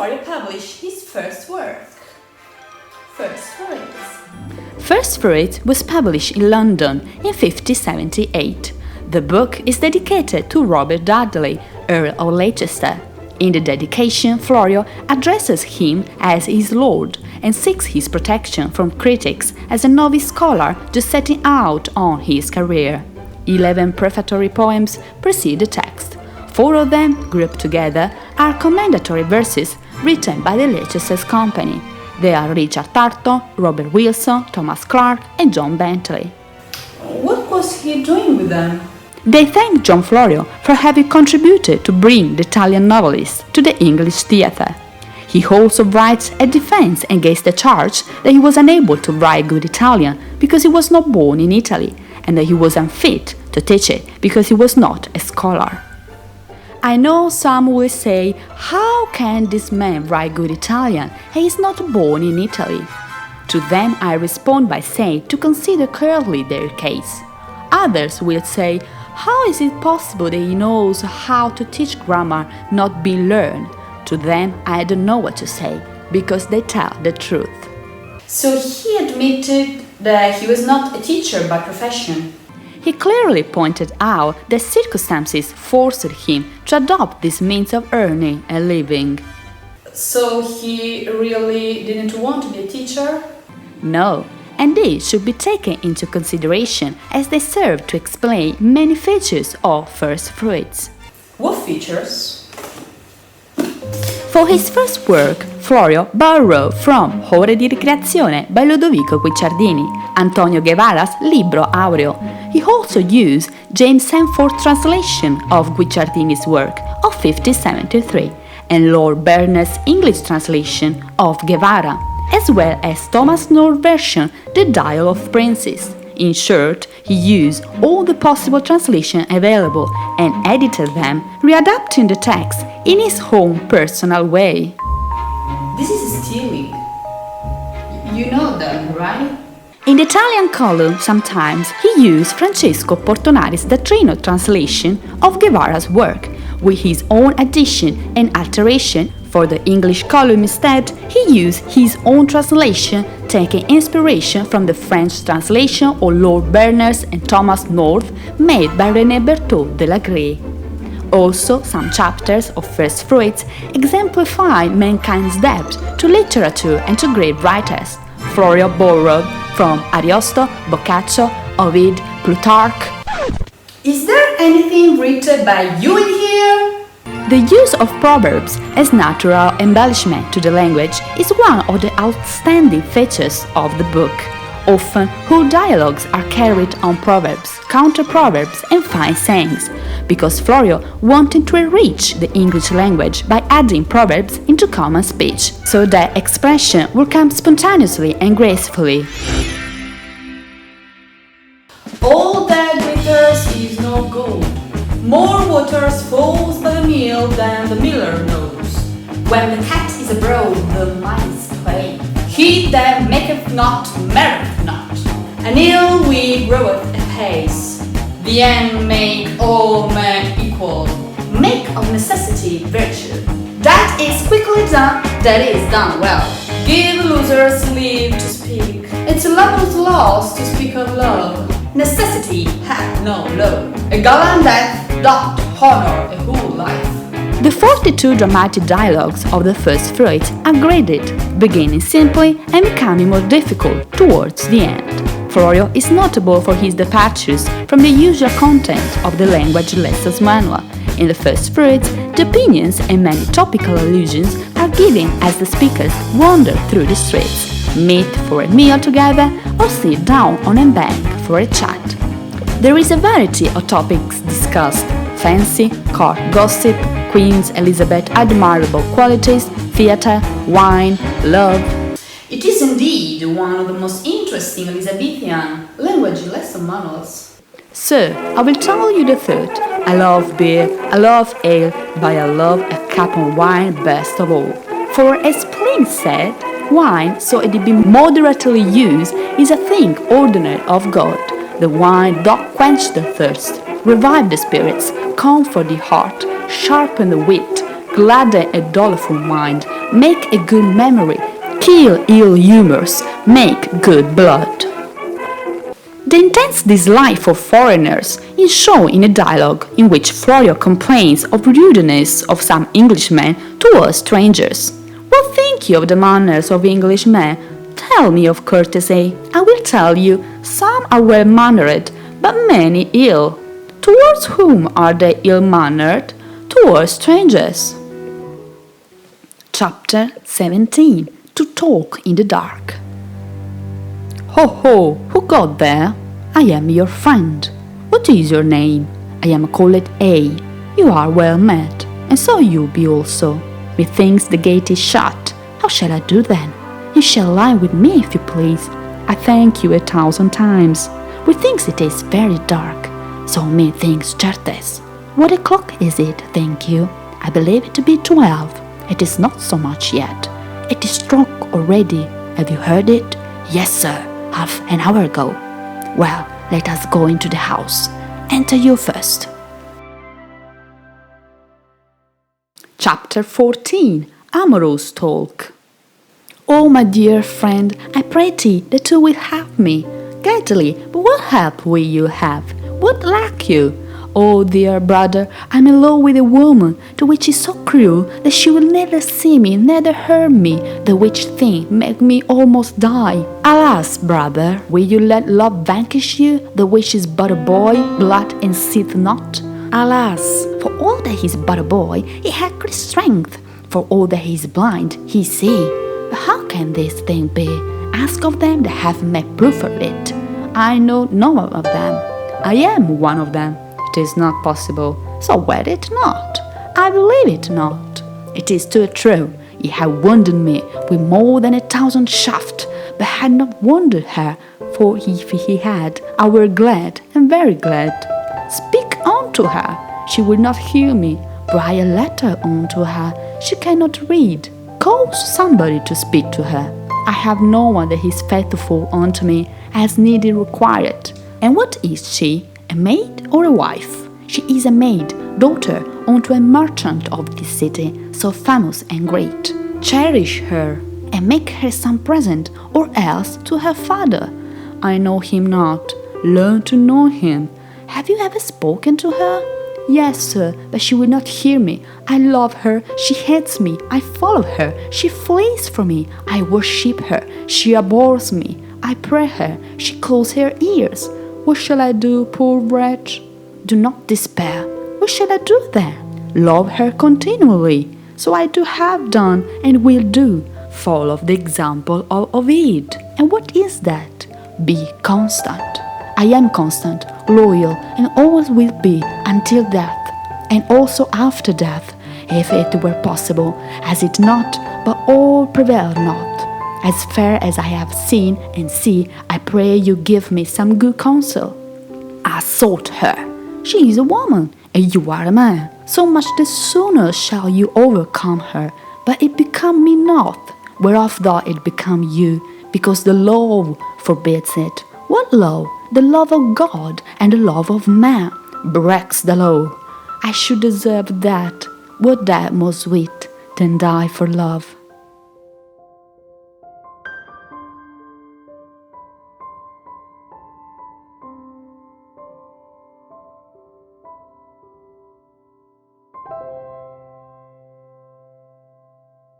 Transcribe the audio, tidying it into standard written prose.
Florio published his first work, First Fruits. First Fruits was published in London in 1578. The book is dedicated to Robert Dudley, Earl of Leicester. In the dedication, Florio addresses him as his lord and seeks his protection from critics as a novice scholar just setting out on his career. 11 prefatory poems precede the text. 4 of them, grouped together, are commendatory verses written by the Leicester's company. They are Richard Tarto, Robert Wilson, Thomas Clark, and John Bentley. What was he doing with them? They thank John Florio for having contributed to bring the Italian novelist to the English theatre. He also writes a defense against the charge that he was unable to write good Italian because he was not born in Italy, and that he was unfit to teach it because he was not a scholar. I know some will say, how can this man write good Italian? He is not born in Italy. To them I respond by saying to consider carefully their case. Others will say, how is it possible that he knows how to teach grammar not being learned? To them I don't know what to say, because they tell the truth. So he admitted that he was not a teacher by profession. He clearly pointed out that circumstances forced him to adopt this means of earning a living. So he really didn't want to be a teacher? No, and these should be taken into consideration as they serve to explain many features of First Fruits. What features? For his first work, Florio borrowed from Ore di ricreazione by Lodovico Guicciardini, Antonio Guevara's Libro Aureo. He also used James Sanford's translation of Guicciardini's work of 1573 and Lord Berners' English translation of Guevara, as well as Thomas North's version, The Dial of Princes. In short, he used all the possible translations available and edited them, readapting the text in his own personal way. This is stealing. You know them, right? In the Italian column, sometimes he used Francesco Portonari's Datrino translation of Guevara's work, with his own addition and alteration. For the English column instead, he used his own translation, taking inspiration from the French translation of Lord Berners and Thomas North made by René Berthaud de la Grée. Also, some chapters of First Fruits exemplify mankind's debt to literature and to great writers. Florio borrowed from Ariosto, Boccaccio, Ovid, Plutarch. Is there anything written by you in here? The use of proverbs as natural embellishment to the language is one of the outstanding features of the book. Often, whole dialogues are carried on proverbs, counter-proverbs, and fine sayings, because Florio wanted to enrich the English language by adding proverbs into common speech, so that expression will come spontaneously and gracefully. All that glitters is no gold. More waters falls by the mill than the miller knows. When the cat is abroad, the mice play. He that maketh not marrieth not. An ill weed groweth apace. The end make all men equal. Make of necessity virtue. That is quickly done, that is done well. Give losers leave to speak. It's a lover's loss to speak of love. Necessity hath no law. A gallant death doth honor a whole life. The 42 dramatic dialogues of the First Fruits are graded, beginning simply and becoming more difficult towards the end. Florio is notable for his departures from the usual content of the language lessons manual. In the First Fruits, the opinions and many topical allusions are given as the speakers wander through the streets, meet for a meal together, or sit down on a bank for a chat. There is a variety of topics discussed: fancy, court gossip, Queen Elizabeth's admirable qualities, theatre, wine, love. It is indeed one of the most interesting Elizabethan language lesson manuals. So, I will tell you the third. I love beer, I love ale, but I love a cup of wine best of all. For as Pliny said, wine, so it be moderately used, is a thing ordinary of God. The wine doth quench the thirst, revive the spirits, comfort the heart, sharpen the wit, gladden a doleful mind, make a good memory, kill ill humors, make good blood. The intense dislike for foreigners is shown in a dialogue in which Florio complains of rudeness of some Englishmen towards strangers. What think you of the manners of Englishmen? Tell me of courtesy. I will tell you, some are well-mannered, but many ill. Towards whom are they ill-mannered? Towards strangers. Chapter 17. To talk in the dark. Ho ho, who got there? I am your friend. What is your name? I am called A. You are well met, and so you be also. Methinks the gate is shut. How shall I do then? You shall lie with me if you please. I thank you 1,000 times. Methinks it is very dark. So methinks certes. What o'clock is it, think you? I believe it to be 12. It is not so much yet. It is struck already. Have you heard it? Yes, sir. Half an hour ago. Well, let us go into the house. Enter you first. Chapter 14. Amorous Talk. Oh, my dear friend, I pray thee that you will help me. Gladly, but what help will you have? What lack you? Oh, dear brother, I am in love with a woman, the which is so cruel that she will neither see me, neither hear me, the which thing make me almost die. Alas, brother, will you let love vanquish you, the which is but a boy, blood and seeth not? Alas, for all that he is but a boy, he hath great strength. For all that he is blind, he see. But how can this thing be? Ask of them that have made proof of it. I know none of them. I am one of them. It is not possible, so wed it not. I believe it not. It is too true. Ye have wounded me with more than 1,000 shafts, but had not wounded her, for if he had, I were glad, and very glad. Speak unto her. She will not hear me. Write a letter unto her. She cannot read. Call somebody to speak to her. I have no one that is faithful unto me, as needed required. And what is she? A maid or a wife? She is a maid, daughter unto a merchant of this city, so famous and great. Cherish her, and make her some present, or else to her father. I know him not. Learn to know him. Have you ever spoken to her? Yes, sir, but she will not hear me. I love her, she hates me. I follow her, she flees from me. I worship her, she abhors me. I pray her, she closes her ears. What shall I do, poor wretch? Do not despair. What shall I do then? Love her continually. So I do have done and will do. Follow the example of Ovid. And what is that? Be constant. I am constant, loyal, and always will be until death, and also after death, if it were possible, as it not, but all prevail not. As fair as I have seen and see, I pray you give me some good counsel. I sought her. She is a woman, and you are a man. So much the sooner shall you overcome her. But it become me not, whereof though it become you, because the law forbids it. What law? The love of God and the love of man breaks the law. I should deserve that. Would that more sweet than die for love?